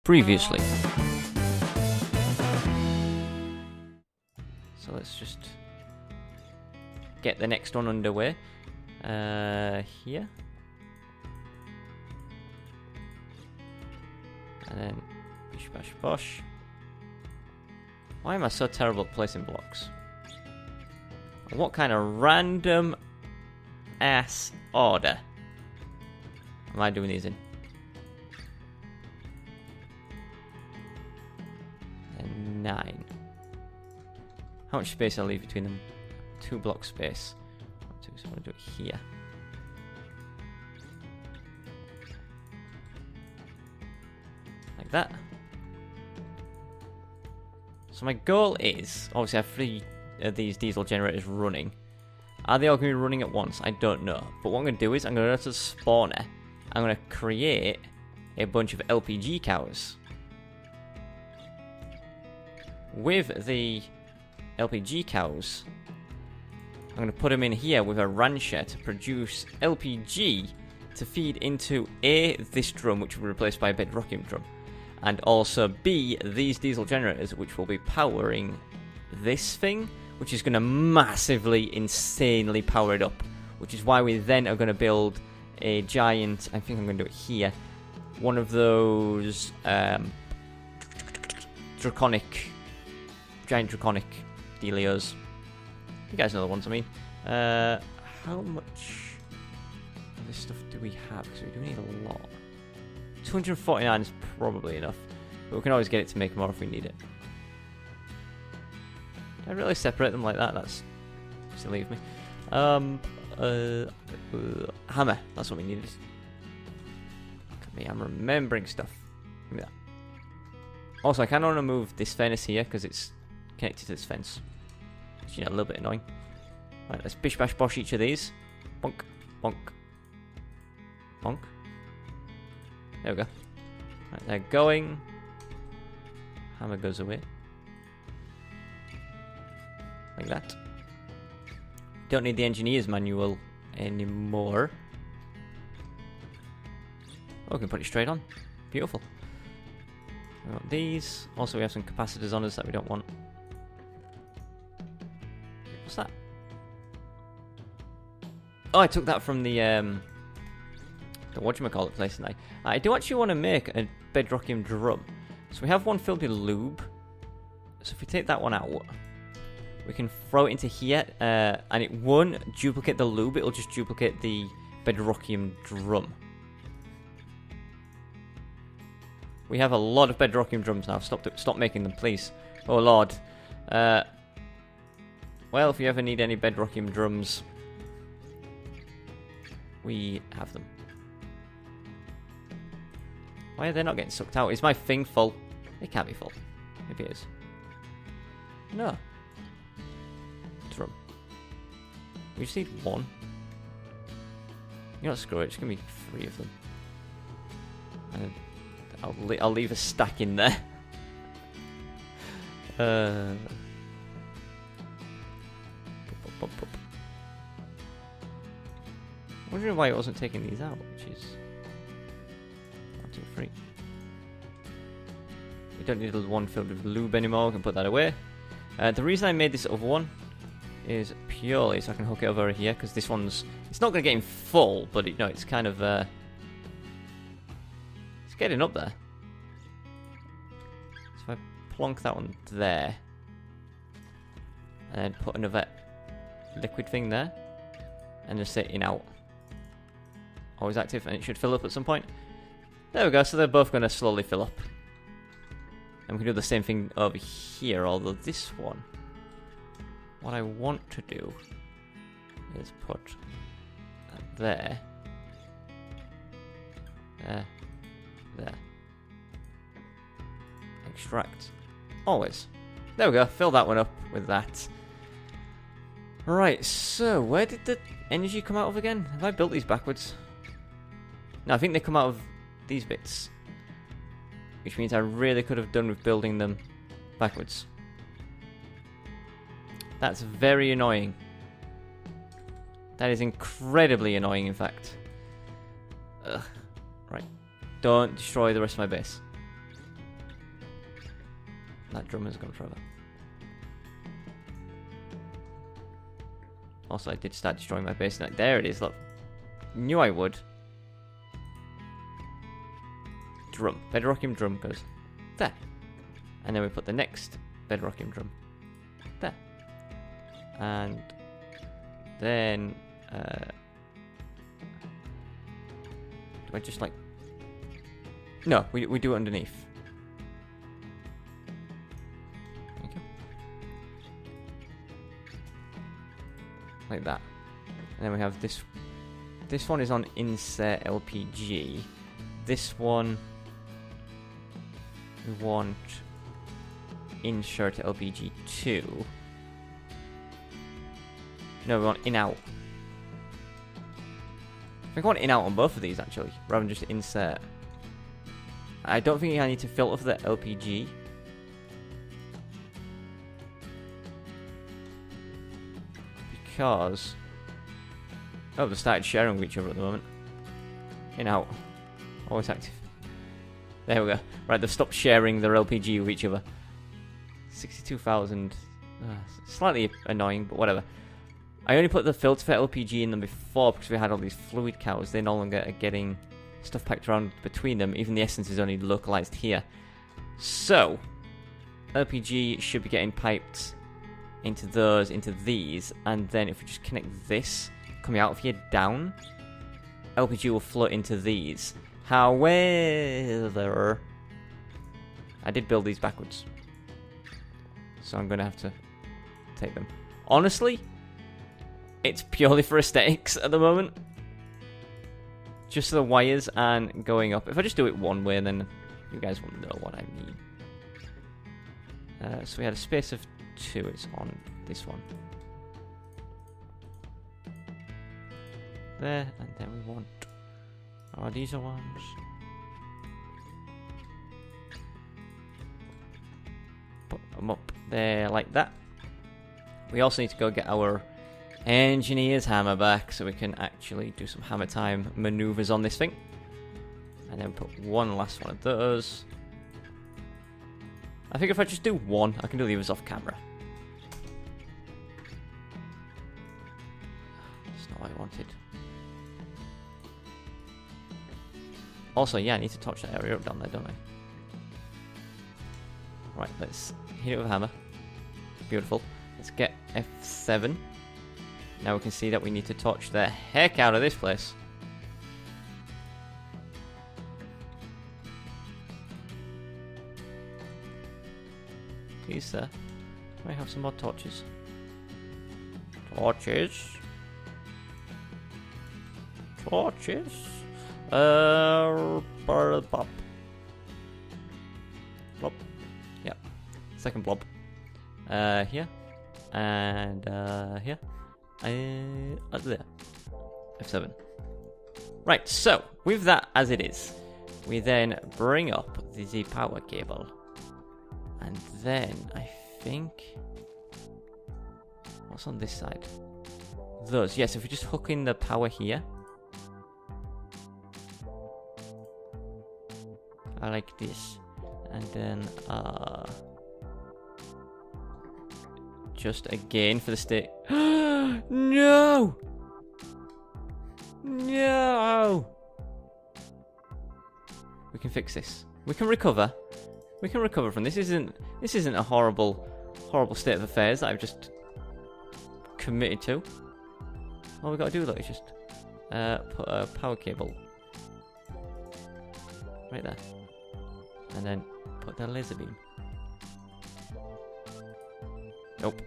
Previously. So let's just get the next one underway. Here. And then bish bash bosh. Why am I so terrible at placing blocks? And what kind of random ass order am I doing these in? And 9. How much space I leave between them? 2 block space. 1, 2, so I'm going to do it here. Like that. So my goal is, obviously I have 3 of these diesel generators running. Are they all going to be running at once? I don't know. But what I'm going to do is, I'm going to go to the spawner. I'm going to create a bunch of LPG cows. With the LPG cows, I'm going to put them in here with a rancher to produce LPG to feed into A, this drum, which will be replaced by a bedrockium drum. And also B, these diesel generators, which will be powering this thing, which is going to massively, insanely power it up. Which is why we then are going to build a giant, I think I'm going to do it here, one of those giant draconic dealios. You guys know the ones I mean. How much of this stuff do we have? Because we do need a lot. 249 is probably enough, but we can always get it to make more if we need it. Did I really separate them like that? That's silly of me. Hammer, that's what we needed. Look at me, I'm remembering stuff. Give me that. Also, I kind of want to move this furnace here because it's connected to this fence. It's, you know, a little bit annoying. Right, let's bish bash bosh each of these. Bonk, bonk, bonk. There we go. Right, they're going. Hammer goes away. Like that. Don't need the engineer's manual anymore. Oh, we can put it straight on. Beautiful. We want these. Also, we have some capacitors on us that we don't want. What's that? Oh, I took that from the whatchamacallit place tonight. I do actually want to make a bedrockium drum. So we have one filled with lube. So if we take that one out, we can throw it into here, and it won't duplicate the lube, it'll just duplicate the bedrockium drum. We have a lot of bedrockium drums now. Stop making them, please. Oh lord. Well, if you ever need any bedrockium drums, we have them. Why are they not getting sucked out? Is my thing full? It can't be full. Maybe it is. No. Drum. We just need 1. You know what, screw it. It's going to be 3 of them. And I'll leave a stack in there. I'm wondering why it wasn't taking these out, which is 1, 2, 3. We don't need the one filled with lube anymore. We can put that away. The reason I made this other one is purely so I can hook it over here, because this one's, it's not going to get in full, but it, no, it's kind of it's getting up there. So if I plonk that one there and then put another liquid thing there and just say in out. Always active, and it should fill up at some point. There we go, so they're both going to slowly fill up. And we can do the same thing over here, although this one, what I want to do is put that there, there. Extract. Always. There we go, fill that one up with that. Right, so where did the energy come out of again? Have I built these backwards? No, I think they come out of these bits. Which means I really could have done with building them backwards. That's very annoying. That is incredibly annoying, in fact. Ugh. Right. Don't destroy the rest of my base. That drum has gone forever. Also, I did start destroying my base. Now, there it is, look. Knew I would. Drum. Bedrockium drum goes there. And then we put the next bedrockium drum there. And then... do I just like... No, we do it underneath. There you go. Like that. And then we have this. This one is on insert LPG. This one we want insert LPG 2. No, we want in out. I think I want in out on both of these actually, rather than just insert. I don't think I need to filter for the LPG. Because... oh, they started sharing with each other at the moment. In out. Always active. There we go. Right, they've stopped sharing their LPG with each other. 62,000. Slightly annoying, but whatever. I only put the filter for LPG in them before because we had all these fluid cows. They no longer are getting stuff packed around between them. Even the essence is only localized here. So, LPG should be getting piped into those, into these. And then if we just connect this coming out of here down, LPG will float into these. However, I did build these backwards. So I'm going to have to take them. Honestly, it's purely for aesthetics at the moment. Just the wires and going up. If I just do it one way, then you guys won't know what I mean. So we had a space of 2. It's on this one. There, and then we want... oh, these are ones. Put them up there like that. We also need to go get our engineer's hammer back so we can actually do some hammer time maneuvers on this thing. And then put one last one of those. I think if I just do one, I can do the others off camera. That's not what I wanted. Also, yeah, I need to touch that area up down there, don't I? Right, let's hit it with a hammer. Beautiful. Let's get F7. Now we can see that we need to touch the heck out of this place. Please, sir. Can I have some more torches? Torches? Torches? Blob. Blob. Yeah. Second blob. Here. And, here. There. F7. Right, so, with that as it is, we then bring up the power cable. And then, I think... what's on this side? Those. Yes, if we just hook in the power here. I like this. And then, just again for the stick. No! No! We can fix this. We can recover. We can recover from this. This isn't a horrible state of affairs that I've just committed to. All we gotta do though is just put a power cable right there. And then put the laser beam. Nope.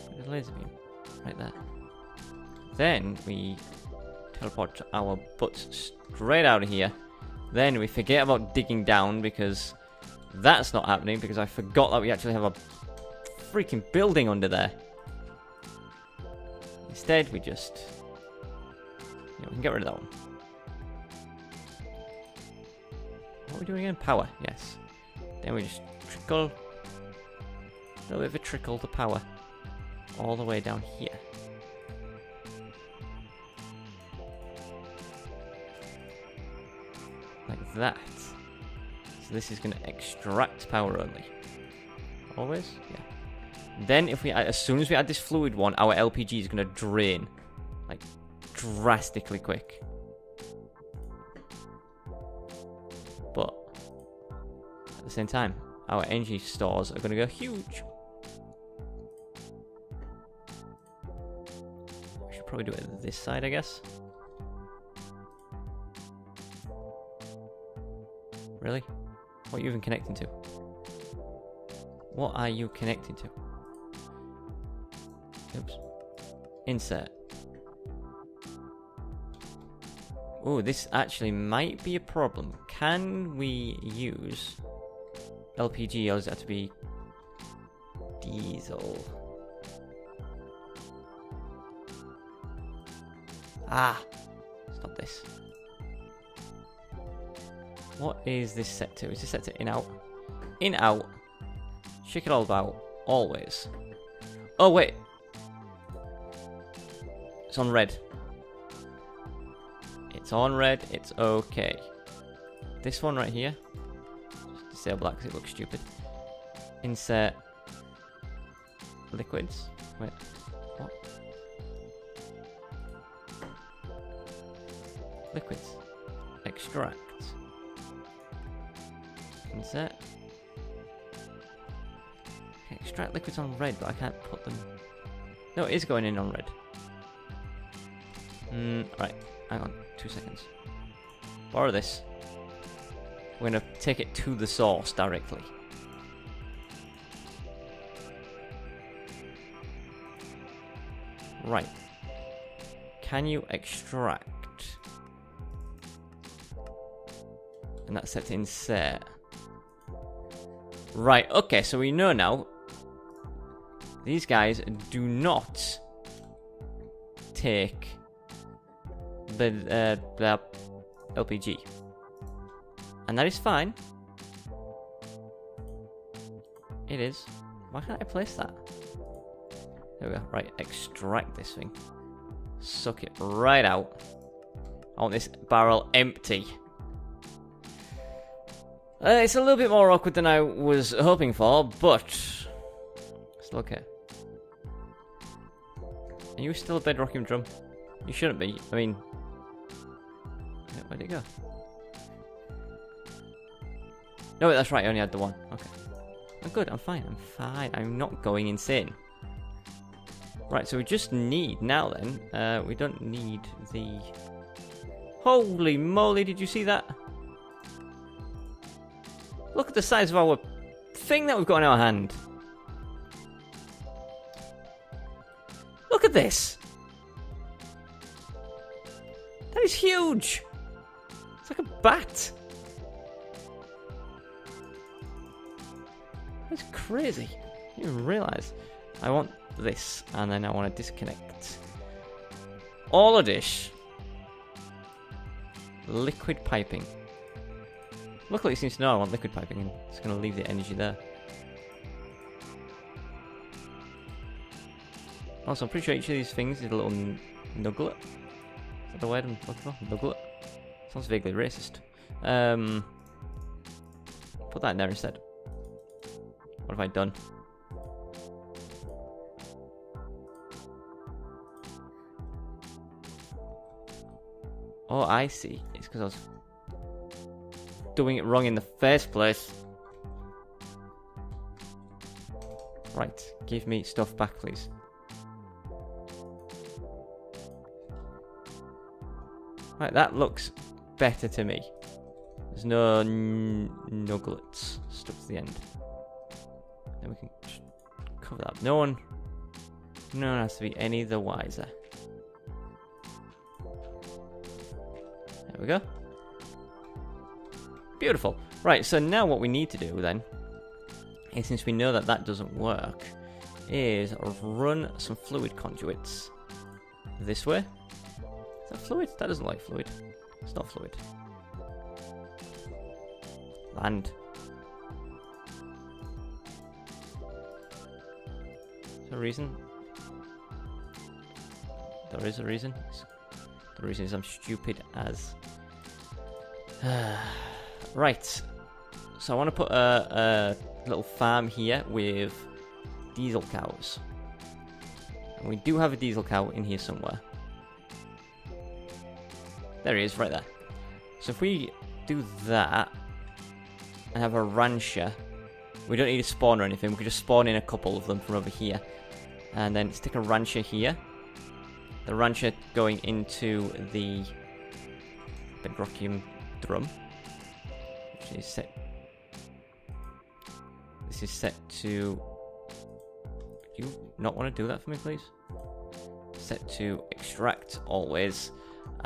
Put the laser beam right there. Then we teleport our butts straight out of here. Then we forget about digging down because that's not happening because I forgot that we actually have a freaking building under there. Instead, we just... yeah, we can get rid of that one. What are we doing again? Power, yes. Then we just trickle... a little bit of a trickle to power. All the way down here. Like that. So this is going to extract power only. Always? Yeah. Then if we as soon as we add this fluid one, our LPG is going to drain. Like, drastically quick. But at the same time, our energy stores are going to go huge. We should probably do it this side, I guess. Really? What are you even connecting to? What are you connecting to? Oops. Insert. Oh, this actually might be a problem. Can we use LPG, or does it have to be diesel? Ah! Stop this. What is this set to? Is this set to in, out? In, out. Shake it all about. Always. Oh, wait. It's on red. It's on red. It's okay. This one right here. Just disable that because it looks stupid. Insert liquids. Wait. What? Liquids. Extract. Insert. Okay, extract liquids on red, but I can't put them. No, it is going in on red. Right. Hang on. 2 seconds. Borrow this. We're going to take it to the source directly. Right. Can you extract? And that's set to insert. Right, okay, so we know now. These guys do not take the LPG. And that is fine. It is. Why can't I place that? There we go. Right, extract this thing. Suck it right out. I want this barrel empty. It's a little bit more awkward than I was hoping for, but still okay. Are you still a bedrocking drum? You shouldn't be. I mean, where'd it go? No, that's right. I only had the one. Okay. I'm good. I'm fine. I'm fine. I'm not going insane. Right. So we just need now. Then we don't need the. Holy moly! Did you see that? Look at the size of our thing that we've got in our hand. Look at this. That is huge. It's like a bat. That's crazy. You didn't realise. I want this, and then I want to disconnect all of this. Liquid piping. Luckily it seems to know I want liquid piping, and it's going to leave the energy there. Also, I'm pretty sure each of these things is a little nugget. Is that the word I'm looking for? Nugget? Sounds vaguely racist. Put that in there instead. What have I done? Oh, I see. It's because I was doing it wrong in the first place. Right, give me stuff back, please. Right, that looks better to me. There's no nuggets stuck to the end. Then we can cover that. No one has to be any the wiser. There we go. Beautiful. Right, so now what we need to do then, is since we know that that doesn't work, is run some fluid conduits this way. Is that fluid? That doesn't like fluid. It's not fluid. Land. Is there a reason? There is a reason. The reason is I'm stupid as... Right. So I want to put a little farm here with diesel cows. And we do have a diesel cow in here somewhere. There he is, right there. So if we do that and have a rancher, we don't need a spawn or anything. We can just spawn in a couple of them from over here. And then stick a rancher here. The rancher going into the bedrockium drum. Which is set. This is set to... Do you not want to do that for me, please? Set to extract always.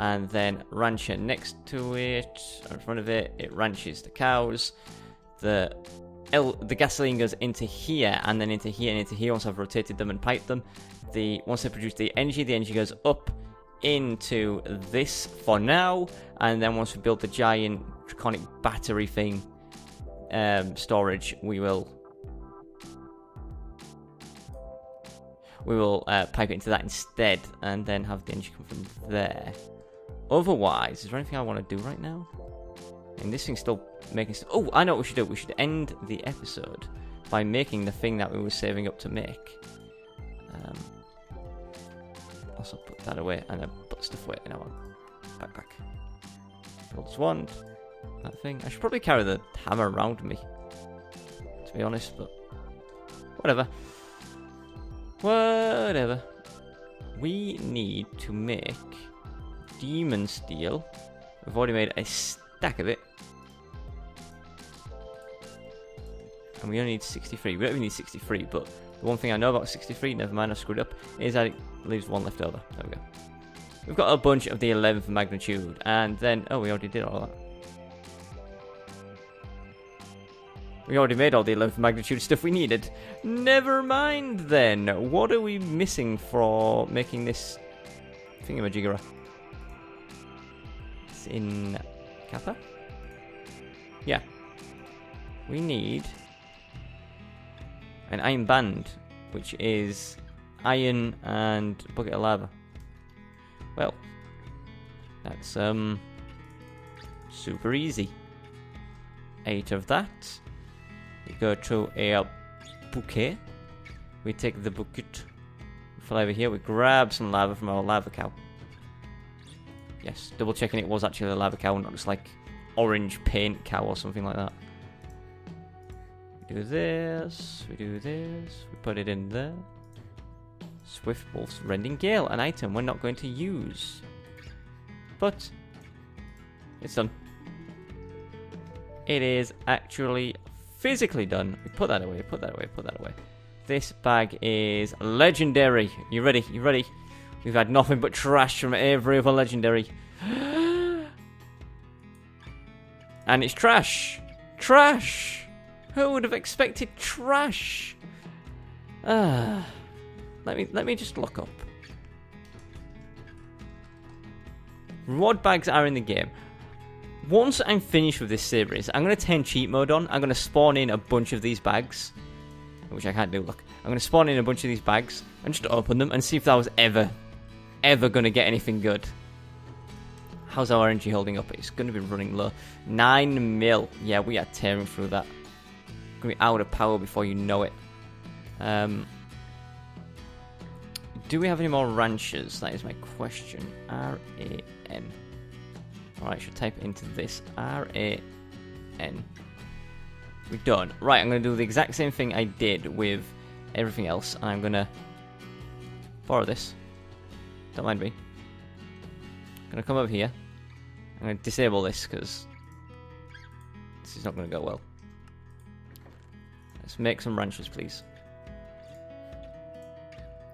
And then rancher next to it, in front of it, it ranches the cows. The gasoline goes into here, and then into here, and into here once I've rotated them and piped them. Once they produce the energy goes up into this for now, and then once we build the giant draconic battery thing, storage, we will pipe it into that instead, and then have the energy come from there. Otherwise, is there anything I want to do right now? And this thing's still making... Oh, I know what we should do. We should end the episode by making the thing that we were saving up to make. Also put that away, and then put stuff away in our backpack. Build wand. That thing. I should probably carry the hammer around me, to be honest, but... Whatever. Whatever. We need to make demon steel. We've already made a stack of it. And we only need 63. We don't even need 63, but the one thing I know about 63, never mind, I screwed up, is that it leaves one left over. There we go. We've got a bunch of the 11th magnitude, and then... Oh, we already did all that. We already made all the 11th magnitude stuff we needed. Never mind then. What are we missing for making this thingamajigger? It's in Kappa? Yeah. We need an iron band, which is iron and a bucket of lava. Well, that's super easy. 8 of that. We go to a bouquet. We take the bucket, we fly over here, we grab some lava from our lava cow. Yes, double checking it was actually a lava cow, not just like orange paint cow or something like that. We do this, we put it in there. Swift Wolf's Rending Gale, an item we're not going to use. But it's done. It is actually physically done. We put that away, put that away, put that away. This bag is legendary. You ready? You ready? We've had nothing but trash from every other legendary. And it's trash. Trash! Who would have expected trash? Let me just look up. Reward bags are in the game. Once I'm finished with this series, I'm going to turn cheat mode on. I'm going to spawn in a bunch of these bags. Which I can't do, look. I'm going to spawn in a bunch of these bags and just open them and see if that was ever going to get anything good. How's our energy holding up? It's going to be running low. 9 mil. Yeah, we are tearing through that. Going to be out of power before you know it. Do we have any more ranches? That is my question. R-A-N. Alright, I should type into this. R-A-N. We're done. Right, I'm going to do the exact same thing I did with everything else. And I'm going to borrow this. Don't mind me. I'm going to come over here. I'm going to disable this because this is not going to go well. Let's make some ranches, please.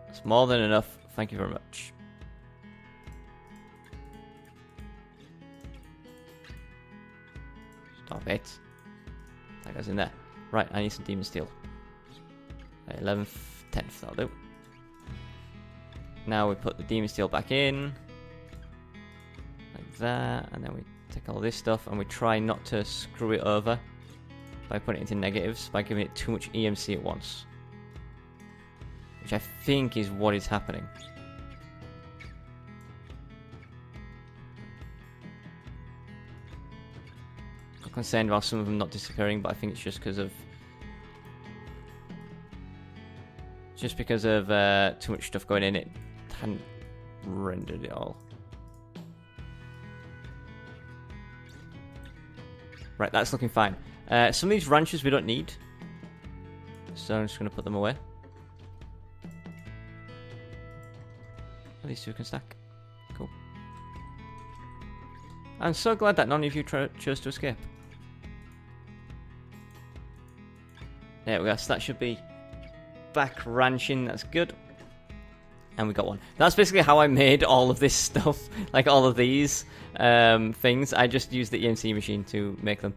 That's more than enough. Thank you very much. Stop it. That goes in there. Right, I need some demon steel. 11th, 10th, that'll do. Now we put the demon steel back in. Like that. And then we take all this stuff and we try not to screw it over by putting it into negatives, by giving it too much EMC at once. Which I think is what is happening. concerned about some of them not disappearing, but I think it's just because of too much stuff going in. It hadn't rendered it all. Right, that's looking fine. Some of these ranches we don't need, so I'm just going to put them away. These two can stack. Cool. I'm so glad that none of you chose to escape. There we go, so that should be back ranching, that's good. And we got one. That's basically how I made all of this stuff, like all of these things. I just used the EMC machine to make them.